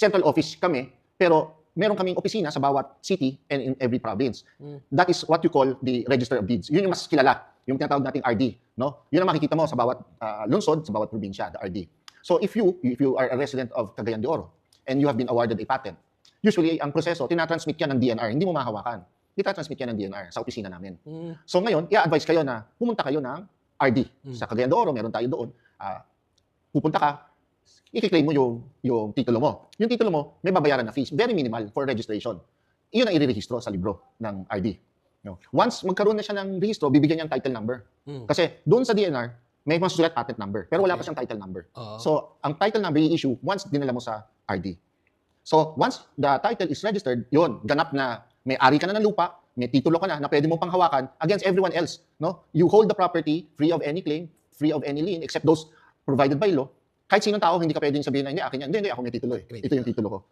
central office kami, pero meron kaming opisina sa bawat city and in every province. That is what you call the Register of Deeds. Yun yung mas kilala, yung tinatawag nating RD, no? Yun ang makikita mo sa bawat lungsod, sa bawat probinsya, the RD. So if you are a resident of Cagayan de Oro and you have been awarded a patent, usually ang proseso tinatransmit yan ng DNR, hindi mo mahawakan. Itatransmit yan ng DNR sa opisina namin. So ngayon, i-advise kayo na pumunta kayo ng RD. Sa Cagayan de Oro, meron tayo doon. Pupunta ka, i-claim mo yung titulo mo. Yung titulo mo, may babayaran na fees. Very minimal for registration. Iyon ang i-rehistro sa libro ng RD. No? Once magkaroon na siya ng rehistro, bibigyan niya ng title number. Kasi doon sa DNR, may masusulat patent number. Pero wala pa siyang title number. So, ang title number i-issue once dinala mo sa RD. So, once the title is registered, yun, ganap na may-ari ka na ng lupa, may titulo ka na pwede mong panghawakan against everyone else. No? You hold the property free of any claim, free of any lien, except those provided by law. Kahit sinong tao, hindi ka pwedeng sabihin na, hindi, akin yan. Hindi, ako may titulo eh. Ito yung titulo ko.